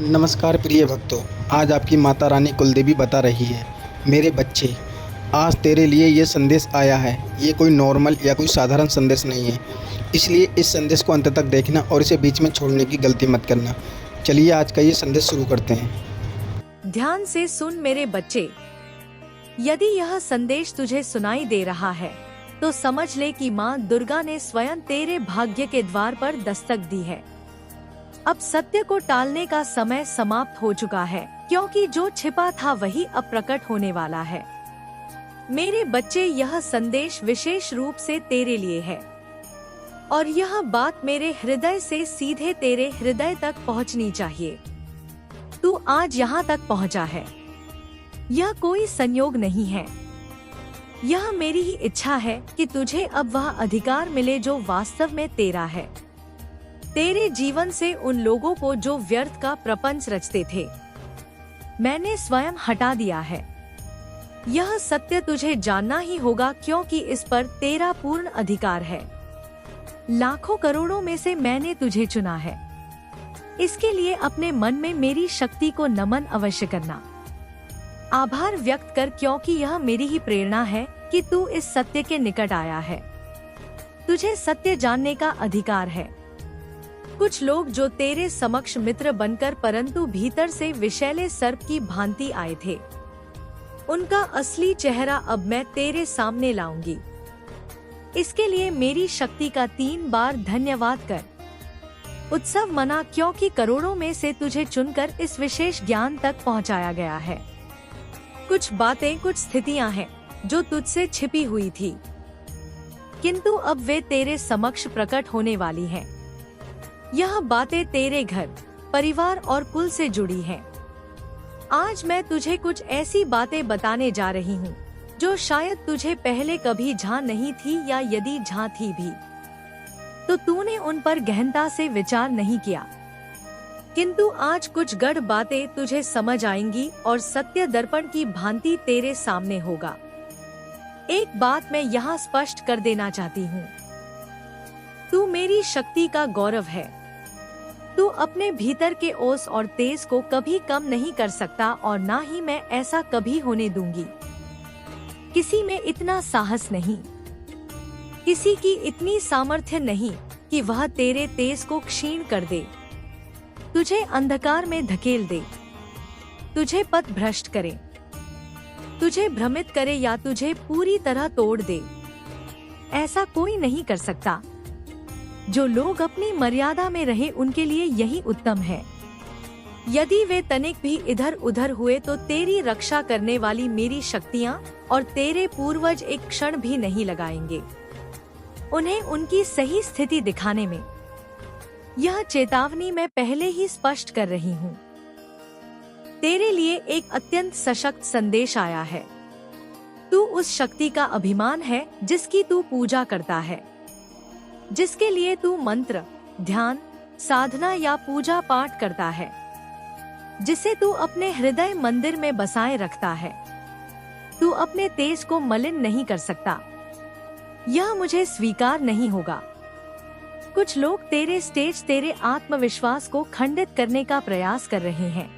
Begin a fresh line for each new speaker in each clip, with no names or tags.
नमस्कार प्रिय भक्तों। आज आपकी माता रानी कुलदेवी बता रही है, मेरे बच्चे, आज तेरे लिए ये संदेश आया है। ये कोई नॉर्मल या कोई साधारण संदेश नहीं है, इसलिए इस संदेश को अंत तक देखना और इसे बीच में छोड़ने की गलती मत करना। चलिए आज का ये संदेश शुरू करते हैं।
ध्यान से सुन मेरे बच्चे, यदि यह संदेश तुझे सुनाई दे रहा है तो समझ ले कि माँ दुर्गा ने स्वयं तेरे भाग्य के द्वार पर दस्तक दी है। अब सत्य को टालने का समय समाप्त हो चुका है, क्योंकि जो छिपा था वही अब प्रकट होने वाला है। मेरे बच्चे, यह संदेश विशेष रूप से तेरे लिए है और यह बात मेरे हृदय से सीधे तेरे हृदय तक पहुंचनी चाहिए। तू आज यहाँ तक पहुँचा है, यह कोई संयोग नहीं है। यह मेरी ही इच्छा है कि तुझे अब वह अधिकार मिले जो वास्तव में तेरा है। तेरे जीवन से उन लोगों को जो व्यर्थ का प्रपंच रचते थे, मैंने स्वयं हटा दिया है। यह सत्य तुझे जानना ही होगा, क्योंकि इस पर तेरा पूर्ण अधिकार है। लाखों करोड़ों में से मैंने तुझे चुना है। इसके लिए अपने मन में मेरी शक्ति को नमन अवश्य करना, आभार व्यक्त कर, क्योंकि यह मेरी ही प्रेरणा है कि तू इस सत्य के निकट आया है। तुझे सत्य जानने का अधिकार है। कुछ लोग जो तेरे समक्ष मित्र बनकर परंतु भीतर से विषैले सर्प की भांति आए थे, उनका असली चेहरा अब मैं तेरे सामने लाऊंगी। इसके लिए मेरी शक्ति का 3 बार धन्यवाद कर। उत्सव मना, क्योंकि करोड़ों में से तुझे चुनकर इस विशेष ज्ञान तक पहुंचाया गया है। कुछ बातें, कुछ स्थितियां हैं जो तुझसे छिपी हुई थी, किंतु अब वे तेरे समक्ष प्रकट होने वाली हैं। यह बातें तेरे घर, परिवार और कुल से जुड़ी हैं। आज मैं तुझे कुछ ऐसी बातें बताने जा रही हूँ जो शायद तुझे पहले कभी झां नहीं थी, या यदि झां थी भी तो तूने उन पर गहनता से विचार नहीं किया। किंतु आज कुछ गढ़ बातें तुझे समझ आएंगी और सत्य दर्पण की भांति तेरे सामने होगा। एक बात मैं यहाँ स्पष्ट कर देना चाहती हूँ, तू मेरी शक्ति का गौरव है। तू अपने भीतर के ओस और तेज को कभी कम नहीं कर सकता, और ना ही मैं ऐसा कभी होने दूंगी। किसी में इतना साहस नहीं, किसी की इतनी सामर्थ्य नहीं कि वह तेरे तेज को क्षीण कर दे, तुझे अंधकार में धकेल दे, तुझे पथ भ्रष्ट करे, तुझे भ्रमित करे या तुझे पूरी तरह तोड़ दे। ऐसा कोई नहीं कर सकता। जो लोग अपनी मर्यादा में रहे उनके लिए यही उत्तम है। यदि वे तनिक भी इधर उधर हुए तो तेरी रक्षा करने वाली मेरी शक्तियाँ और तेरे पूर्वज एक क्षण भी नहीं लगाएंगे उन्हें उनकी सही स्थिति दिखाने में। यह चेतावनी मैं पहले ही स्पष्ट कर रही हूँ। तेरे लिए एक अत्यंत सशक्त संदेश आया है। तू उस शक्ति का अभिमान है जिसकी तू पूजा करता है, जिसके लिए तू मंत्र, ध्यान, साधना या पूजा पाठ करता है, जिसे तू अपने हृदय मंदिर में बसाए रखता है। तू अपने तेज को मलिन नहीं कर सकता। यह मुझे स्वीकार नहीं होगा। कुछ लोग तेरे स्टेज, तेरे आत्मविश्वास को खंडित करने का प्रयास कर रहे हैं।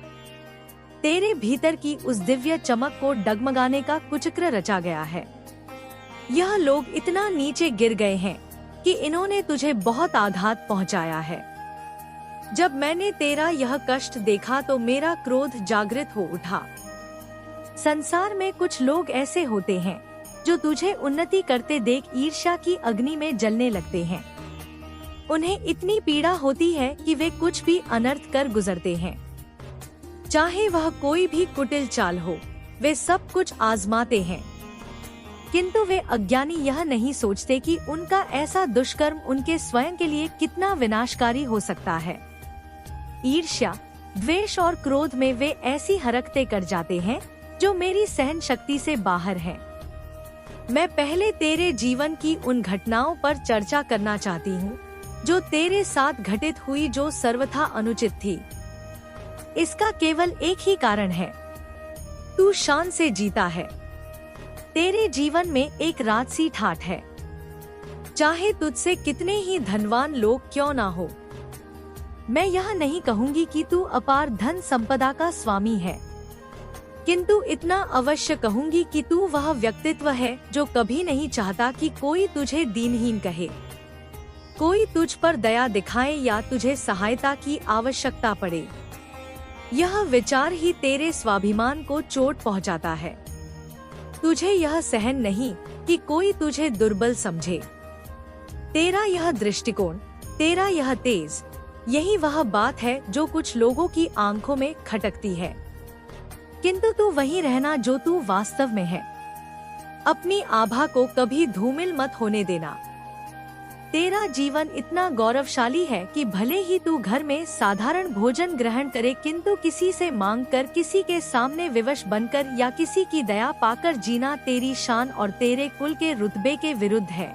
तेरे भीतर की उस दिव्य चमक को डगमगाने का कुचक्र रचा गया है। यह लोग इतना नीचे गिर गए हैं कि इन्होंने तुझे बहुत आघात पहुंचाया है। जब मैंने तेरा यह कष्ट देखा तो मेरा क्रोध जागृत हो उठा। संसार में कुछ लोग ऐसे होते हैं जो तुझे उन्नति करते देख ईर्ष्या की अग्नि में जलने लगते हैं। उन्हें इतनी पीड़ा होती है कि वे कुछ भी अनर्थ कर गुजरते हैं, चाहे वह कोई भी कुटिल चाल हो। वे सब कुछ आजमाते हैं, किंतु वे अज्ञानी यह नहीं सोचते कि उनका ऐसा दुष्कर्म उनके स्वयं के लिए कितना विनाशकारी हो सकता है। ईर्ष्या, द्वेष और क्रोध में वे ऐसी हरकतें कर जाते हैं जो मेरी सहन शक्ति से बाहर हैं। मैं पहले तेरे जीवन की उन घटनाओं पर चर्चा करना चाहती हूँ जो तेरे साथ घटित हुई, जो सर्वथा अनुचित थी। इसका केवल एक ही कारण है, तू शान से जीता है। तेरे जीवन में एक राजसी ठाठ है, चाहे तुझसे कितने ही धनवान लोग क्यों ना हो। मैं यह नहीं कहूँगी कि तू अपार धन संपदा का स्वामी है, किंतु इतना अवश्य कहूँगी कि तू वह व्यक्तित्व है जो कभी नहीं चाहता कि कोई तुझे दीनहीन कहे, कोई तुझ पर दया दिखाए या तुझे सहायता की आवश्यकता पड़े। यह विचार ही तेरे स्वाभिमान को चोट पहुंचाता है। तुझे यह सहन नहीं कि कोई तुझे दुर्बल समझे। तेरा यह दृष्टिकोण, तेरा यह तेज, यही वह बात है जो कुछ लोगों की आंखों में खटकती है, किंतु तू वही रहना जो तू वास्तव में है। अपनी आभा को कभी धूमिल मत होने देना। तेरा जीवन इतना गौरवशाली है कि भले ही तू घर में साधारण भोजन ग्रहण करे, किंतु किसी से मांगकर, किसी के सामने विवश बनकर या किसी की दया पाकर जीना तेरी शान और तेरे कुल के रुतबे के विरुद्ध है।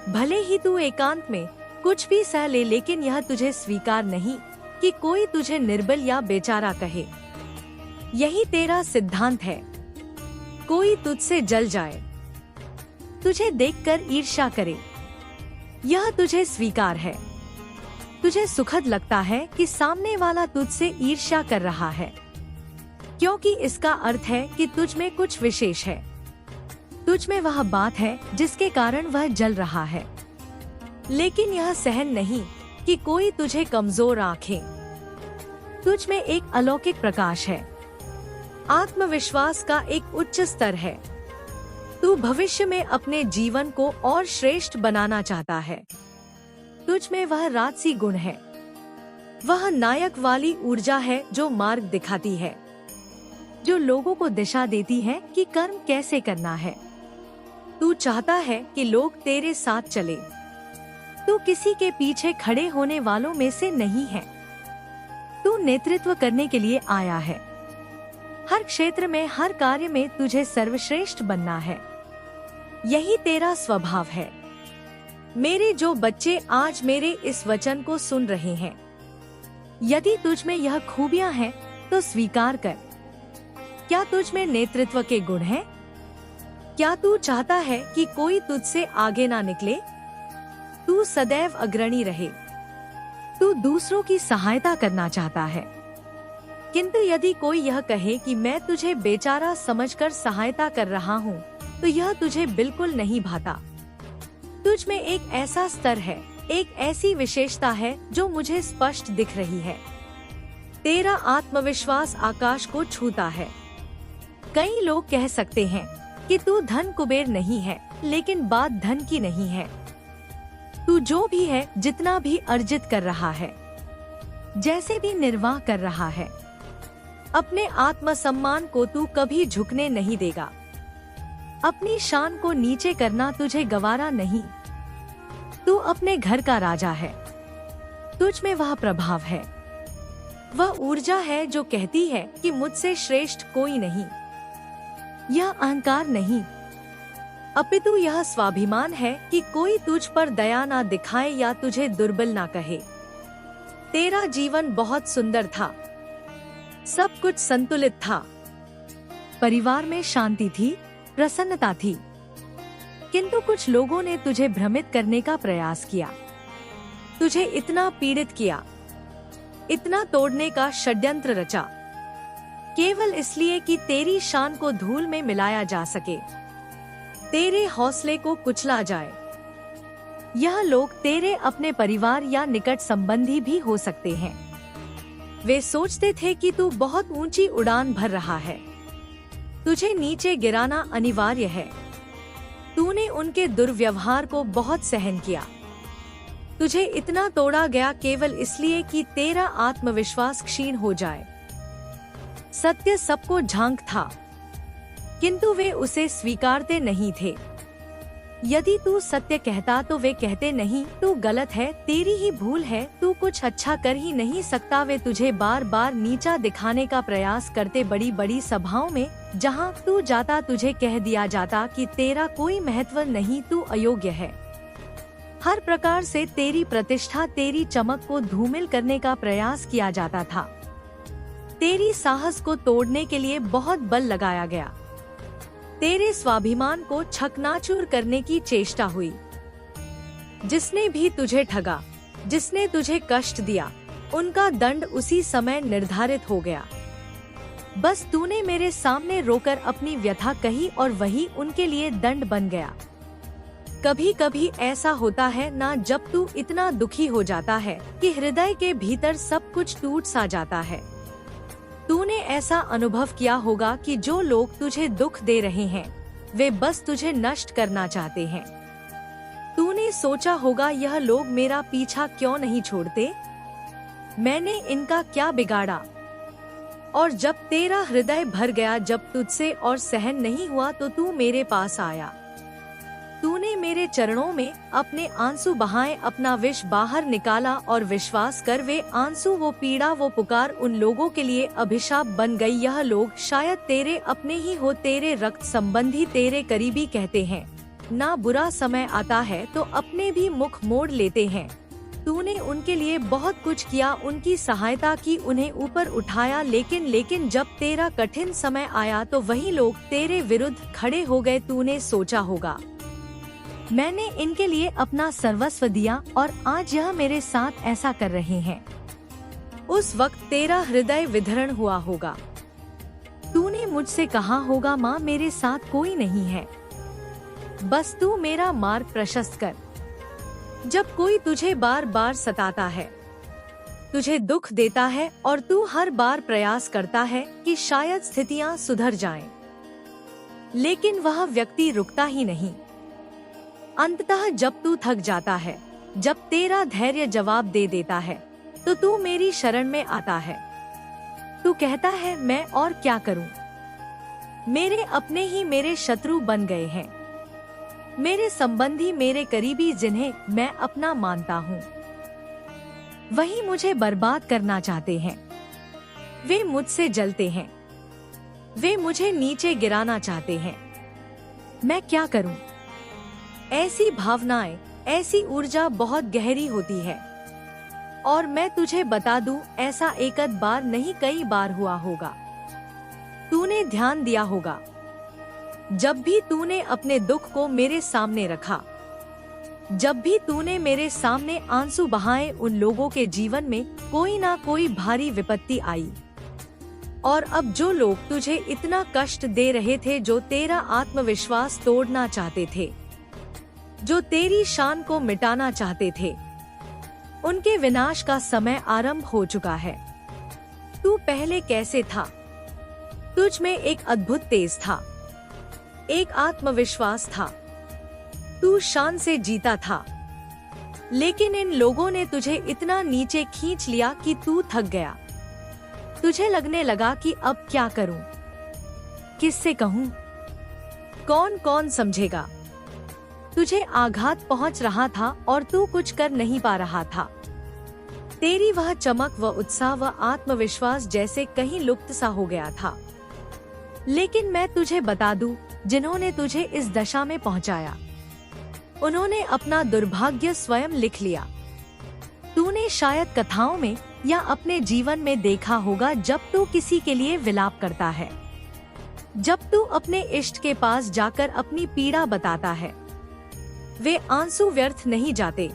भले ही तू एकांत में कुछ भी सह ले, लेकिन यह तुझे स्वीकार नहीं कि कोई तुझे निर्बल या बेचारा कहे। यही तेरा सिद्धांत है। कोई तुझसे जल जाए, तुझे देखकर ईर्ष्या करे, यह तुझे स्वीकार है। तुझे सुखद लगता है कि सामने वाला तुझसे ईर्ष्या कर रहा है, क्योंकि इसका अर्थ है कि तुझ में कुछ विशेष है। तुझ में वह बात है जिसके कारण वह जल रहा है। लेकिन यह सहन नहीं कि कोई तुझे कमजोर आंखे। तुझ में एक अलौकिक प्रकाश है, आत्मविश्वास का एक उच्च स्तर है। तू भविष्य में अपने जीवन को और श्रेष्ठ बनाना चाहता है। तुझ में वह राजसी गुण है, वह नायक वाली ऊर्जा है जो मार्ग दिखाती है, जो लोगों को दिशा देती है कि कर्म कैसे करना है। तू चाहता है कि लोग तेरे साथ चले। तू किसी के पीछे खड़े होने वालों में से नहीं है। तू नेतृत्व करने के लिए आया है। हर क्षेत्र में, हर कार्य में तुझे सर्वश्रेष्ठ बनना है। यही तेरा स्वभाव है। मेरे जो बच्चे आज मेरे इस वचन को सुन रहे हैं, यदि तुझ में यह खूबियां हैं तो स्वीकार कर। क्या तुझ में नेतृत्व के गुण हैं? क्या तू चाहता है कि कोई तुझसे आगे ना निकले? तू सदैव अग्रणी रहे। तू दूसरों की सहायता करना चाहता है, किंतु यदि कोई यह कहे कि मैं तुझे बेचारा समझकर सहायता कर रहा हूँ, तो यह तुझे बिल्कुल नहीं भाता। तुझ में एक ऐसा स्तर है, एक ऐसी विशेषता है जो मुझे स्पष्ट दिख रही है। तेरा आत्मविश्वास आकाश को छूता है। कई लोग कह सकते हैं कि तू धन कुबेर नहीं है, लेकिन बात धन की नहीं है। तू जो भी है, जितना भी अर्जित कर रहा है, जैसे भी निर्वाह कर रहा है, अपने आत्मसम्मान को तू कभी झुकने नहीं देगा। अपनी शान को नीचे करना तुझे गवारा नहीं। तू अपने घर का राजा है। तुझ में वह प्रभाव है, वह ऊर्जा है जो कहती है कि मुझसे श्रेष्ठ कोई नहीं। यह अहंकार नहीं, अपितु यह स्वाभिमान है कि कोई तुझ पर दया ना दिखाए या तुझे दुर्बल ना कहे। तेरा जीवन बहुत सुंदर था, सब कुछ संतुलित था। परिवार में शांति थी, प्रसन्नता थी, किंतु कुछ लोगों ने तुझे भ्रमित करने का प्रयास किया, तुझे इतना पीड़ित किया, इतना तोड़ने का षड्यंत्र रचा, केवल इसलिए कि तेरी शान को धूल में मिलाया जा सके, तेरे हौसले को कुचला जाए। यह लोग तेरे अपने परिवार या निकट संबंधी भी हो सकते हैं। वे सोचते थे कि तू बहुत ऊंची उड़ान भर रहा है, तुझे नीचे गिराना अनिवार्य है। तूने उनके दुर्व्यवहार को बहुत सहन किया, तुझे इतना तोड़ा गया केवल इसलिए कि तेरा आत्मविश्वास क्षीण हो जाए। सत्य सबको झांक था, किंतु वे उसे स्वीकारते नहीं थे। यदि तू सत्य कहता तो वे कहते नहीं, तू गलत है, तेरी ही भूल है, तू कुछ अच्छा कर ही नहीं सकता। वे तुझे बार बार नीचा दिखाने का प्रयास करते। बड़ी बड़ी सभाओं में जहां तू जाता तुझे कह दिया जाता कि तेरा कोई महत्व नहीं, तू अयोग्य है। हर प्रकार से तेरी प्रतिष्ठा, तेरी चमक को धूमिल करने का प्रयास किया जाता था। तेरी साहस को तोड़ने के लिए बहुत बल लगाया गया। तेरे स्वाभिमान को छकनाचूर करने की चेष्टा हुई। जिसने भी तुझे ठगा, जिसने तुझे कष्ट दिया, उनका दंड उसी समय निर्धारित हो गया। बस तूने मेरे सामने रोकर अपनी व्यथा कही और वही उनके लिए दंड बन गया। कभी कभी ऐसा होता है ना, जब तू इतना दुखी हो जाता है कि हृदय के भीतर सब कुछ टूट सा जाता है। तूने ऐसा अनुभव किया होगा कि जो लोग तुझे दुख दे रहे हैं वे बस तुझे नष्ट करना चाहते हैं। तूने सोचा होगा, यह लोग मेरा पीछा क्यों नहीं छोड़ते, मैंने इनका क्या बिगाड़ा। और जब तेरा हृदय भर गया, जब तुझसे और सहन नहीं हुआ, तो तू मेरे पास आया। तूने मेरे चरणों में अपने आंसू बहाए, अपना विष बाहर निकाला और विश्वास कर वे आंसू, वो पीड़ा, वो पुकार उन लोगों के लिए अभिशाप बन गई। यह लोग शायद तेरे अपने ही हो, तेरे रक्त संबंधी, तेरे करीबी कहते हैं ना, बुरा समय आता है तो अपने भी मुख मोड़ लेते हैं। तूने उनके लिए बहुत कुछ किया, उनकी सहायता की, उन्हें ऊपर उठाया, लेकिन जब तेरा कठिन समय आया तो वही लोग तेरे विरुद्ध खड़े हो गए। तूने सोचा होगा, मैंने इनके लिए अपना सर्वस्व दिया और आज यह मेरे साथ ऐसा कर रहे हैं। उस वक्त तेरा हृदय विदरण हुआ होगा। तूने मुझसे कहा होगा, माँ मेरे साथ कोई नहीं है, बस तू मेरा मार्ग प्रशस्त कर। जब कोई तुझे बार बार सताता है, तुझे दुख देता है और तू हर बार प्रयास करता है कि शायद स्थितियां सुधर जाएं, लेकिन वह व्यक्ति रुकता ही नहीं। अंततः जब तू थक जाता है, जब तेरा धैर्य जवाब दे देता है, तो तू मेरी शरण में आता है। तू कहता है, मैं और क्या करूं? मेरे अपने ही मेरे शत्रु बन गए हैं, मेरे संबंधी, मेरे करीबी, जिन्हें मैं अपना मानता हूँ, वही मुझे बर्बाद करना चाहते हैं। वे मुझसे जलते हैं, वे मुझे नीचे गिराना चाहते हैं। मैं क्या करूं? ऐसी भावनाएं, ऐसी ऊर्जा बहुत गहरी होती है। और मैं तुझे बता दूं, ऐसा एक आध बार नहीं, कई बार हुआ होगा। तूने ध्यान दिया होगा, जब भी तूने अपने दुख को मेरे सामने रखा, जब भी तूने मेरे सामने आंसू बहाए, उन लोगों के जीवन में कोई ना कोई भारी विपत्ति आई। और अब जो लोग तुझे इतना कष्ट दे रहे थे, जो तेरा आत्मविश्वास तोड़ना चाहते थे, जो तेरी शान को मिटाना चाहते थे, उनके विनाश का समय आरंभ हो चुका है। तू पहले कैसे था? तुझ में एक अद्भुत तेज था, एक आत्मविश्वास था, तू शान से जीता था। लेकिन इन लोगों ने तुझे इतना नीचे खींच लिया कि तू थक गया। तुझे लगने लगा कि अब क्या करूं, किससे कहूं, कौन कौन समझेगा। तुझे आघात पहुंच रहा था और तू कुछ कर नहीं पा रहा था। तेरी वह चमक, व उत्साह, व आत्मविश्वास जैसे कहीं लुप्त सा हो गया था। लेकिन मैं तुझे बता दूं, जिन्होंने तुझे इस दशा में पहुंचाया, उन्होंने अपना दुर्भाग्य स्वयं लिख लिया। तूने शायद कथाओं में या अपने जीवन में देखा होगा, जब तू किसी के लिए विलाप करता है, जब तू अपने इष्ट के पास जाकर अपनी पीड़ा बताता है, वे आंसू व्यर्थ नहीं जाते।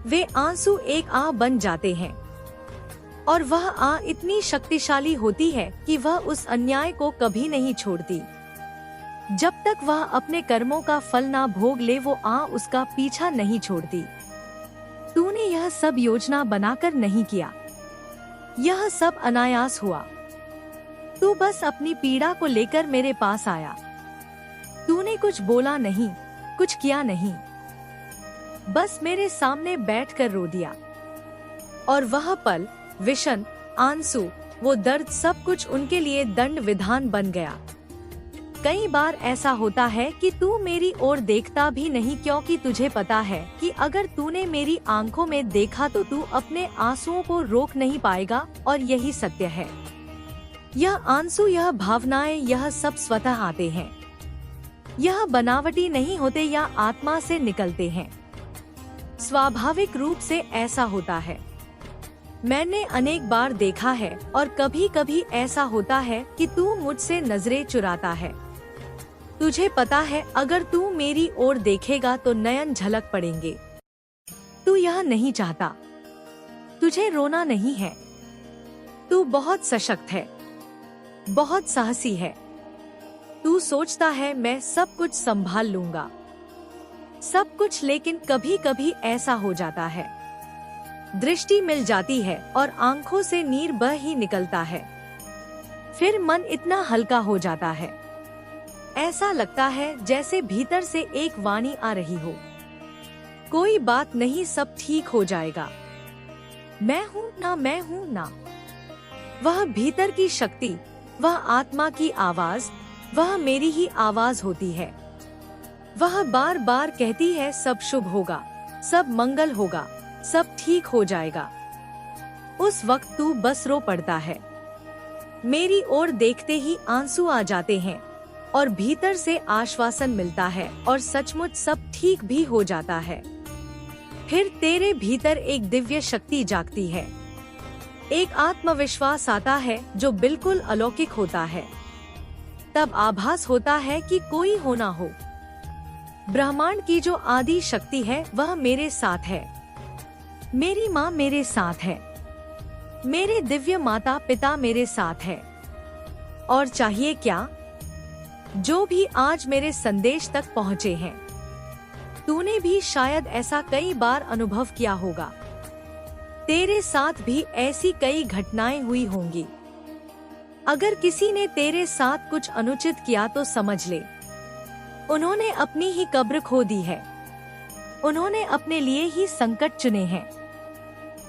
वे आंसू एक आह बन जाते हैं, और वह आह इतनी शक्तिशाली होती है कि वह उस अन्याय को कभी नहीं छोड़ती। जब तक वह अपने कर्मों का फल ना भोग ले, वो आह उसका पीछा नहीं छोड़ती। तूने यह सब योजना बनाकर नहीं किया, यह सब अनायास हुआ। तू बस अपनी पीड़ा को लेकर मेरे पास आया। तूने कुछ बोला नहीं, कुछ किया नहीं, बस मेरे सामने बैठकर रो दिया। और वह पल, विषण, आंसू, वो दर्द, सब कुछ उनके लिए दंड विधान बन गया। कई बार ऐसा होता है कि तू मेरी ओर देखता भी नहीं, क्योंकि तुझे पता है कि अगर तूने मेरी आंखों में देखा तो तू अपने आंसुओं को रोक नहीं पाएगा। और यही सत्य है। यह आंसू, यह भावनाएं, यह सब स्वतः आते हैं। यह बनावटी नहीं होते या आत्मा से निकलते हैं। स्वाभाविक रूप से ऐसा होता है। मैंने अनेक बार देखा है, और कभी कभी ऐसा होता है कि तू मुझसे नजरें चुराता है। तुझे पता है, अगर तू मेरी ओर देखेगा तो नयन झलक पड़ेंगे। तू यह नहीं चाहता। तुझे रोना नहीं है। तू बहुत सशक्त है, बहुत साहसी है। तू सोचता है मैं सब कुछ संभाल लूंगा, सब कुछ, लेकिन कभी कभी ऐसा हो जाता है, दृष्टि मिल जाती है और आंखों से नीर बह ही निकलता है। फिर मन इतना हल्का हो जाता है, ऐसा लगता है जैसे भीतर से एक वाणी आ रही हो, कोई बात नहीं, सब ठीक हो जाएगा, मैं हूँ ना, मैं हूँ ना। वह भीतर की शक्ति, वह आत्मा की आवाज, वह मेरी ही आवाज होती है। वह बार बार कहती है सब शुभ होगा, सब मंगल होगा, सब ठीक हो जाएगा। उस वक्त तू बस रो पड़ता है। मेरी ओर देखते ही आंसू आ जाते हैं और भीतर से आश्वासन मिलता है और सचमुच सब ठीक भी हो जाता है। फिर तेरे भीतर एक दिव्य शक्ति जागती है, एक आत्मविश्वास आता है जो बिल्कुल अलौकिक होता है। तब आभास होता है कि कोई हो ना हो, ब्रह्मांड की जो आदि शक्ति है वह मेरे साथ है, मेरी माँ मेरे साथ है, मेरे दिव्य माता पिता मेरे साथ है। और चाहिए क्या? जो भी आज मेरे संदेश तक पहुँचे हैं, तूने भी शायद ऐसा कई बार अनुभव किया होगा। तेरे साथ भी ऐसी कई घटनाएं हुई होंगी। अगर किसी ने तेरे साथ कुछ अनुचित किया तो समझ ले, उन्होंने अपनी ही कब्र खो दी है, उन्होंने अपने लिए ही संकट चुने हैं।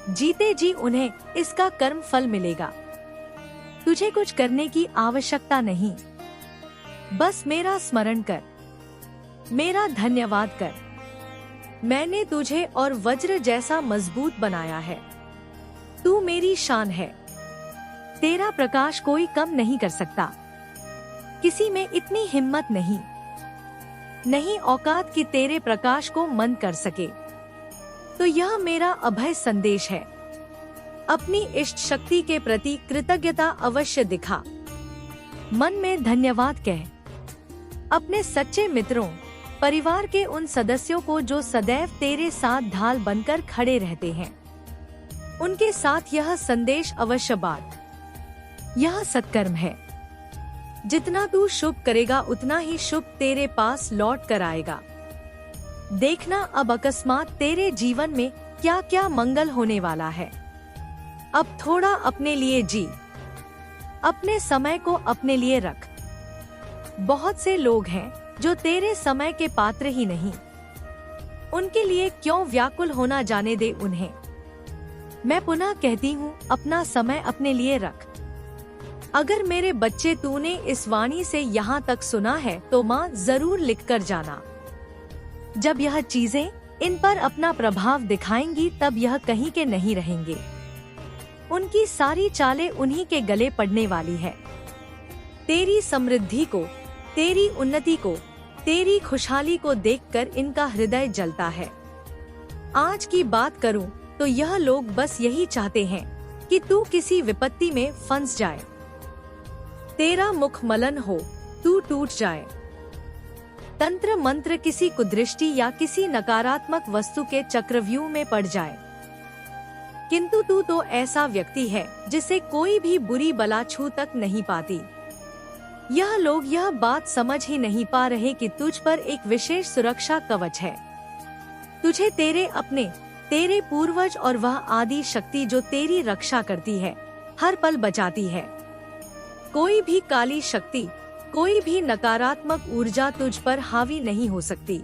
जीते जी उन्हें इसका कर्म फल मिलेगा। तुझे कुछ करने की आवश्यकता नहीं, बस मेरा स्मरण कर, मेरा धन्यवाद कर। मैंने तुझे और वज्र जैसा मजबूत बनाया है। तू मेरी शान है, तेरा प्रकाश कोई कम नहीं कर सकता। किसी में इतनी हिम्मत नहीं औकात कि तेरे प्रकाश को मंद कर सके। तो यह मेरा अभय संदेश है। अपनी इष्ट शक्ति के प्रति कृतज्ञता अवश्य दिखा, मन में धन्यवाद कह। अपने सच्चे मित्रों, परिवार के उन सदस्यों को जो सदैव तेरे साथ ढाल बनकर खड़े रहते हैं, उनके साथ यह संदेश अवश्य बांट। यह सत्कर्म है। जितना तू शुभ करेगा उतना ही शुभ तेरे पास लौट कर आएगा। देखना अब अकस्मात तेरे जीवन में क्या क्या मंगल होने वाला है। अब थोड़ा अपने लिए जी, अपने समय को अपने लिए रख। बहुत से लोग हैं जो तेरे समय के पात्र ही नहीं, उनके लिए क्यों व्याकुल होना, जाने दे उन्हें। मैं पुनः कहती हूँ, अपना समय अपने लिए रख। अगर मेरे बच्चे, तूने इस वाणी से यहाँ तक सुना है तो माँ जरूर लिख कर जाना। जब यह चीजें इन पर अपना प्रभाव दिखाएंगी तब यह कहीं के नहीं रहेंगे। उनकी सारी चालें उन्हीं के गले पड़ने वाली है। तेरी समृद्धि को, तेरी उन्नति को, तेरी खुशहाली को देखकर इनका हृदय जलता है। आज की बात करूं तो यह लोग बस यही चाहते हैं कि तू किसी विपत्ति में फंस जाए, तेरा मुख मलन हो, तू टूट जाए। तंत्र मंत्र किसी कुदृष्टि या किसी नकारात्मक वस्तु के चक्रव्यूह में पड़ जाए। किंतु तू तो ऐसा व्यक्ति है जिसे कोई भी बुरी बला छू तक नहीं पाती। यह लोग यह बात समझ ही नहीं पा रहे कि तुझ पर एक विशेष सुरक्षा कवच है। तुझे तेरे अपने, तेरे पूर्वज और वह आदि शक्ति जो तेरी रक्षा करती है, हर पल बचाती है। कोई भी काली शक्ति, कोई भी नकारात्मक ऊर्जा तुझ पर हावी नहीं हो सकती,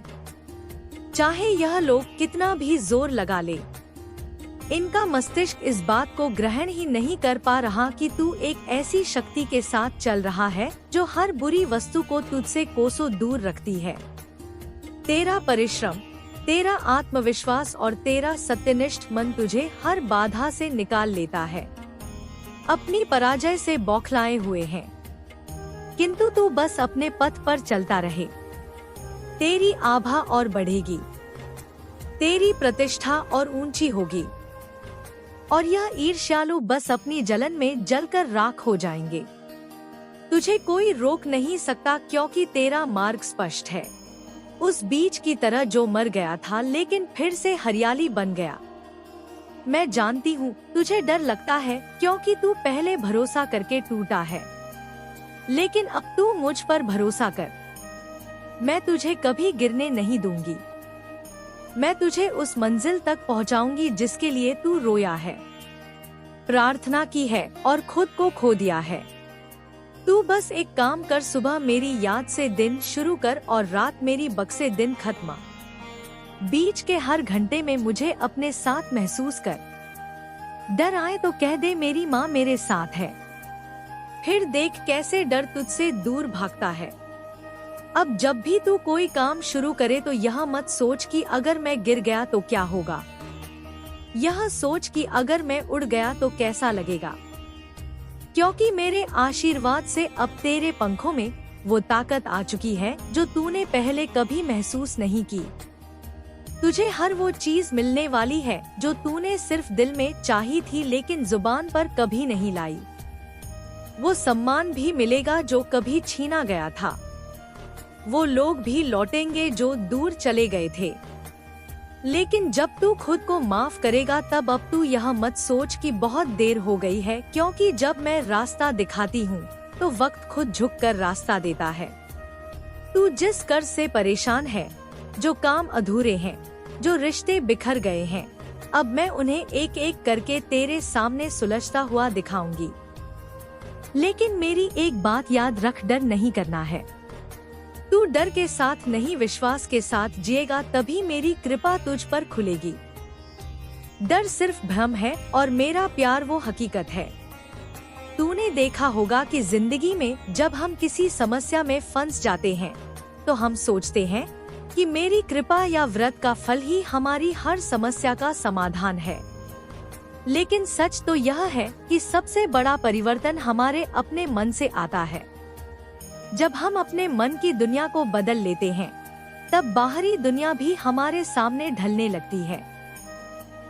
चाहे यह लोग कितना भी जोर लगा ले। इनका मस्तिष्क इस बात को ग्रहण ही नहीं कर पा रहा कि तू एक ऐसी शक्ति के साथ चल रहा है जो हर बुरी वस्तु को तुझसे कोसों दूर रखती है। तेरा परिश्रम, तेरा आत्मविश्वास और तेरा सत्यनिष्ठ मन तुझे हर बाधा से निकाल लेता है। अपनी पराजय से बौखलाए हुए हैं, किंतु तू बस अपने पथ पर चलता रहे। तेरी आभा और बढ़ेगी, तेरी प्रतिष्ठा और ऊंची होगी, और यह ईर्ष्यालु बस अपनी जलन में जलकर राख हो जाएंगे। तुझे कोई रोक नहीं सकता क्योंकि तेरा मार्ग स्पष्ट है। उस बीज की तरह जो मर गया था लेकिन फिर से हरियाली बन गया। मैं जानती हूँ तुझे डर लगता है क्योंकि तू पहले भरोसा करके टूटा है, लेकिन अब तू मुझ पर भरोसा कर। मैं तुझे कभी गिरने नहीं दूंगी। मैं तुझे उस मंजिल तक पहुँचाऊंगी जिसके लिए तू रोया है, प्रार्थना की है और खुद को खो दिया है। तू बस एक काम कर, सुबह मेरी याद से दिन शुरू कर और रात मेरी बक से दिन खत्म। बीच के हर घंटे में मुझे अपने साथ महसूस कर। डर आए तो कह दे मेरी माँ मेरे साथ है। फिर देख कैसे डर तुझसे दूर भागता है। अब जब भी तू कोई काम शुरू करे तो यह मत सोच कि अगर मैं गिर गया तो क्या होगा। यह सोच कि अगर मैं उड़ गया तो कैसा लगेगा, क्योंकि मेरे आशीर्वाद से अब तेरे पंखों में वो ताकत आ चुकी है जो तूने पहले कभी महसूस नहीं की। तुझे हर वो चीज मिलने वाली है जो तूने सिर्फ दिल में चाही थी लेकिन जुबान पर कभी नहीं लाई। वो सम्मान भी मिलेगा जो कभी छीना गया था। वो लोग भी लौटेंगे जो दूर चले गए थे। लेकिन जब तू खुद को माफ करेगा तब अब तू यह मत सोच कि बहुत देर हो गई है, क्योंकि जब मैं रास्ता दिखाती हूँ तो वक्त खुद झुककर रास्ता देता है। तू जिस कर्ज से परेशान है, जो काम अधूरे हैं, जो रिश्ते बिखर गए हैं, अब मैं उन्हें एक एक करके तेरे सामने सुलझता हुआ दिखाऊंगी। लेकिन मेरी एक बात याद रख, डर नहीं करना है। तू डर के साथ नहीं विश्वास के साथ जिएगा, तभी मेरी कृपा तुझ पर खुलेगी। डर सिर्फ भ्रम है और मेरा प्यार वो हकीकत है। तूने देखा होगा कि जिंदगी में जब हम किसी समस्या में फंस जाते हैं तो हम सोचते हैं कि मेरी कृपा या व्रत का फल ही हमारी हर समस्या का समाधान है। लेकिन सच तो यह है कि सबसे बड़ा परिवर्तन हमारे अपने मन से आता है। जब हम अपने मन की दुनिया को बदल लेते हैं तब बाहरी दुनिया भी हमारे सामने ढलने लगती है।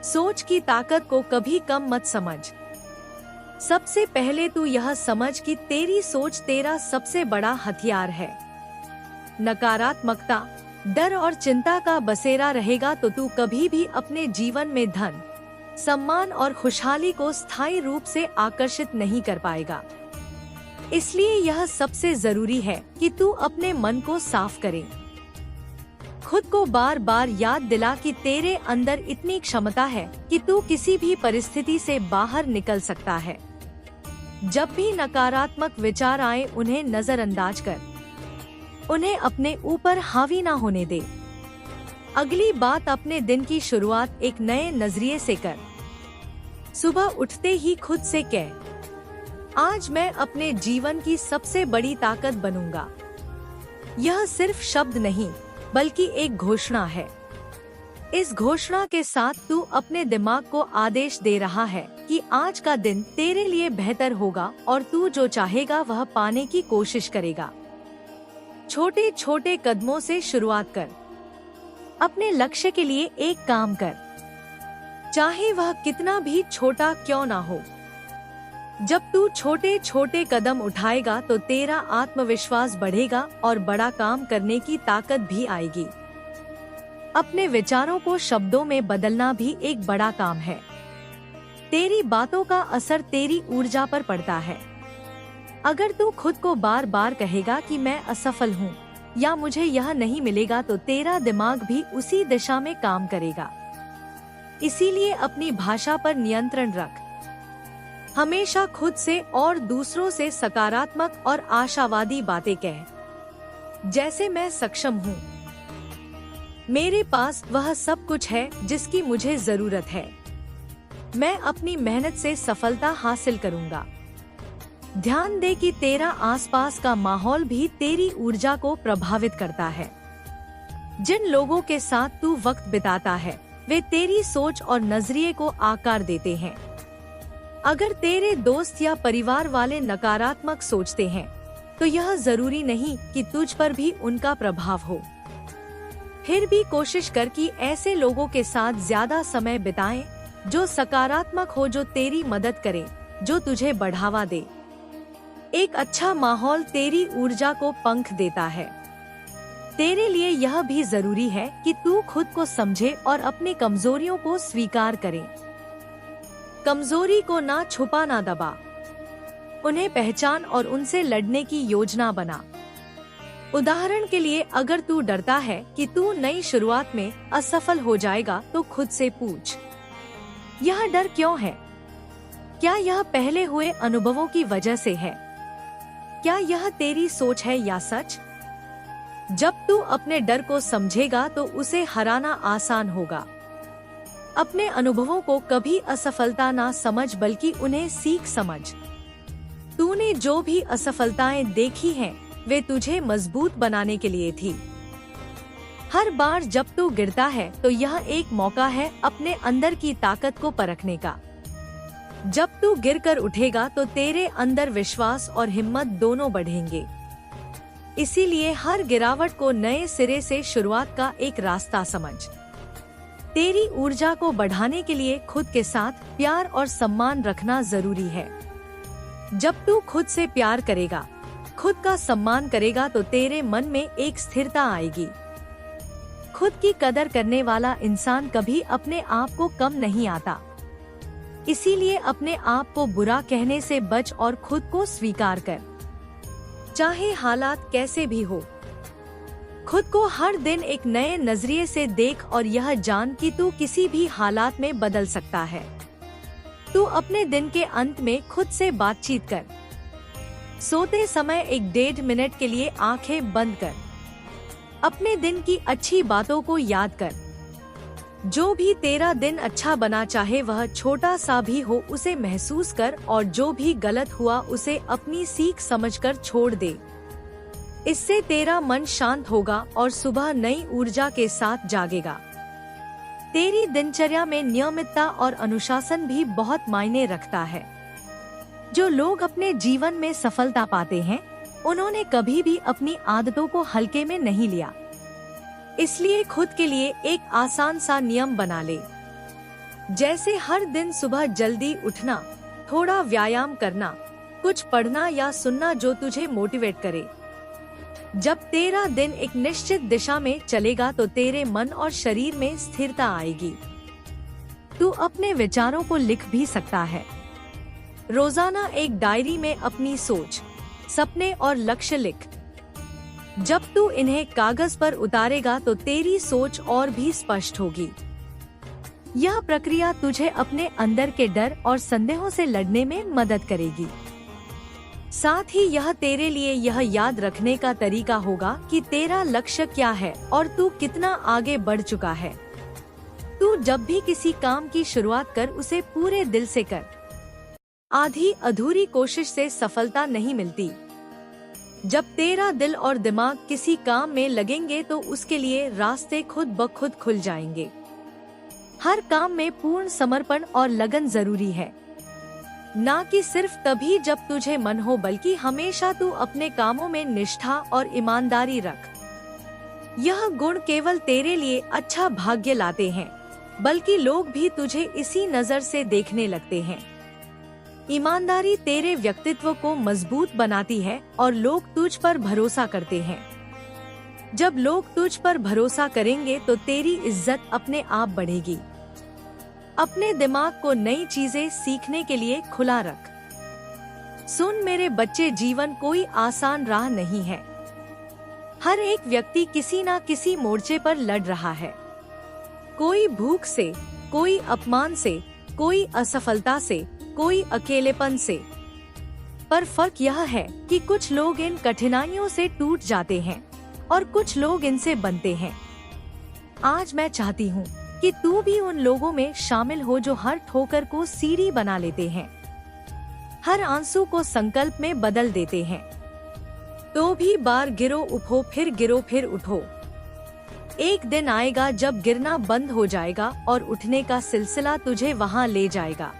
सोच की ताकत को कभी कम मत समझ। सबसे पहले तू यह समझ कि तेरी सोच तेरा सबसे बड़ा हथियार है। नकारात्मकता, डर और चिंता का बसेरा रहेगा तो तू कभी भी अपने जीवन में धन, सम्मान और खुशहाली को स्थायी रूप से आकर्षित नहीं कर पाएगा। इसलिए यह सबसे जरूरी है कि तू अपने मन को साफ करे। खुद को बार बार याद दिला कि तेरे अंदर इतनी क्षमता है कि तू किसी भी परिस्थिति से बाहर निकल सकता है। जब भी नकारात्मक विचार आए उन्हें नजरअंदाज कर, उन्हें अपने ऊपर हावी ना होने दे। अगली बात, अपने दिन की शुरुआत एक नए नजरिए से कर। सुबह उठते ही खुद से कह, आज मैं अपने जीवन की सबसे बड़ी ताकत बनूंगा। यह सिर्फ शब्द नहीं बल्कि एक घोषणा है। इस घोषणा के साथ तू अपने दिमाग को आदेश दे रहा है कि आज का दिन तेरे लिए बेहतर होगा और तू जो चाहेगा वह पाने की कोशिश करेगा। छोटे छोटे कदमों से शुरुआत कर। अपने लक्ष्य के लिए एक काम कर, चाहे वह कितना भी छोटा क्यों ना हो। जब तू छोटे छोटे कदम उठाएगा तो तेरा आत्मविश्वास बढ़ेगा और बड़ा काम करने की ताकत भी आएगी। अपने विचारों को शब्दों में बदलना भी एक बड़ा काम है। तेरी बातों का असर तेरी ऊर्जा पर पड़ता है। अगर तू खुद को बार बार कहेगा कि मैं असफल हूँ या मुझे यह नहीं मिलेगा तो तेरा दिमाग भी उसी दिशा में काम करेगा। इसीलिए अपनी भाषा पर नियंत्रण रख। हमेशा खुद से और दूसरों से सकारात्मक और आशावादी बातें कह, जैसे मैं सक्षम हूँ, मेरे पास वह सब कुछ है जिसकी मुझे जरूरत है, मैं अपनी मेहनत से सफलता हासिल करूँगा। ध्यान दे कि तेरा आसपास का माहौल भी तेरी ऊर्जा को प्रभावित करता है। जिन लोगों के साथ तू वक्त बिताता है वे तेरी सोच और नजरिए को आकार देते हैं। अगर तेरे दोस्त या परिवार वाले नकारात्मक सोचते हैं तो यह जरूरी नहीं कि तुझ पर भी उनका प्रभाव हो। फिर भी कोशिश कर कि ऐसे लोगों के साथ ज्यादा समय बिताएं जो सकारात्मक हो, जो तेरी मदद करे, जो तुझे बढ़ावा दे। एक अच्छा माहौल तेरी ऊर्जा को पंख देता है। तेरे लिए यह भी जरूरी है कि तू खुद को समझे और अपनी कमजोरियों को स्वीकार करे। कमजोरी को ना छुपा ना दबा, उन्हें पहचान और उनसे लड़ने की योजना बना। उदाहरण के लिए, अगर तू डरता है कि तू नई शुरुआत में असफल हो जाएगा तो खुद से पूछ, यह डर क्यों है? क्या यह पहले हुए अनुभवों की वजह से है? क्या यह तेरी सोच है या सच? जब तू अपने डर को समझेगा तो उसे हराना आसान होगा। अपने अनुभवों को कभी असफलता ना समझ बल्कि उन्हें सीख समझ। तूने जो भी असफलताएं देखी हैं, वे तुझे मजबूत बनाने के लिए थी। हर बार जब तू गिरता है तो यह एक मौका है अपने अंदर की ताकत को परखने का। जब तू गिरकर उठेगा तो तेरे अंदर विश्वास और हिम्मत दोनों बढ़ेंगे। इसीलिए हर गिरावट को नए सिरे से शुरुआत का एक रास्ता समझ। तेरी ऊर्जा को बढ़ाने के लिए खुद के साथ प्यार और सम्मान रखना जरूरी है। जब तू खुद से प्यार करेगा, खुद का सम्मान करेगा तो तेरे मन में एक स्थिरता आएगी। खुद की कदर करने वाला इंसान कभी अपने आप को कम नहीं आता। इसीलिए अपने आप को बुरा कहने से बच और खुद को स्वीकार कर, चाहे हालात कैसे भी हो। खुद को हर दिन एक नए नजरिए से देख और यह जान कि तू किसी भी हालात में बदल सकता है। तू अपने दिन के अंत में खुद से बातचीत कर। सोते समय 1-1.5 मिनट के लिए आंखें बंद कर। अपने दिन की अच्छी बातों को याद कर। जो भी तेरा दिन अच्छा बना, चाहे वह छोटा सा भी हो, उसे महसूस कर और जो भी गलत हुआ उसे अपनी सीख समझकर छोड़ दे। इससे तेरा मन शांत होगा और सुबह नई ऊर्जा के साथ जागेगा। तेरी दिनचर्या में नियमितता और अनुशासन भी बहुत मायने रखता है। जो लोग अपने जीवन में सफलता पाते हैं, उन्होंने कभी भी अपनी आदतों को हल्के में नहीं लिया। इसलिए खुद के लिए एक आसान सा नियम बना ले, जैसे हर दिन सुबह जल्दी उठना, थोड़ा व्यायाम करना, कुछ पढ़ना या सुनना जो तुझे मोटिवेट करे। जब तेरा दिन एक निश्चित दिशा में चलेगा तो तेरे मन और शरीर में स्थिरता आएगी। तू अपने विचारों को लिख भी सकता है। रोजाना एक डायरी में अपनी सोच, सपने और लक्ष्य लिख। जब तू इन्हें कागज पर उतारेगा तो तेरी सोच और भी स्पष्ट होगी। यह प्रक्रिया तुझे अपने अंदर के डर और संदेहों से लड़ने में मदद करेगी। साथ ही यह तेरे लिए यह याद रखने का तरीका होगा कि तेरा लक्ष्य क्या है और तू कितना आगे बढ़ चुका है। तू जब भी किसी काम की शुरुआत कर, उसे पूरे दिल से कर। आधी अधूरी कोशिश से सफलता नहीं मिलती। जब तेरा दिल और दिमाग किसी काम में लगेंगे तो उसके लिए रास्ते खुद ब खुद खुल जाएंगे। हर काम में पूर्ण समर्पण और लगन जरूरी है, ना कि सिर्फ तभी जब तुझे मन हो, बल्कि हमेशा तू अपने कामों में निष्ठा और ईमानदारी रख। यह गुण केवल तेरे लिए अच्छा भाग्य लाते हैं, बल्कि लोग भी तुझे इसी नजर से देखने लगते हैं। ईमानदारी तेरे व्यक्तित्व को मजबूत बनाती है और लोग तुझ पर भरोसा करते हैं। जब लोग तुझ पर भरोसा करेंगे तो तेरी इज्जत अपने आप बढ़ेगी। अपने दिमाग को नई चीजें सीखने के लिए खुला रख। सुन मेरे बच्चे, जीवन कोई आसान राह नहीं है। हर एक व्यक्ति किसी न किसी मोर्चे पर लड़ रहा है। कोई भूख से, कोई अपमान से, कोई असफलता से, कोई अकेलेपन से। पर फर्क यह है कि कुछ लोग इन कठिनाइयों से टूट जाते हैं और कुछ लोग इनसे बनते हैं। आज मैं चाहती हूँ कि तू भी उन लोगों में शामिल हो जो हर ठोकर को सीढ़ी बना लेते हैं, हर आंसू को संकल्प में बदल देते हैं। तो भी बार गिरो उठो, फिर गिरो फिर उठो। एक दिन आएगा जब गिरना बंद हो जाएगा और उठने का सिलसिला तुझे वहाँ ले जाएगा।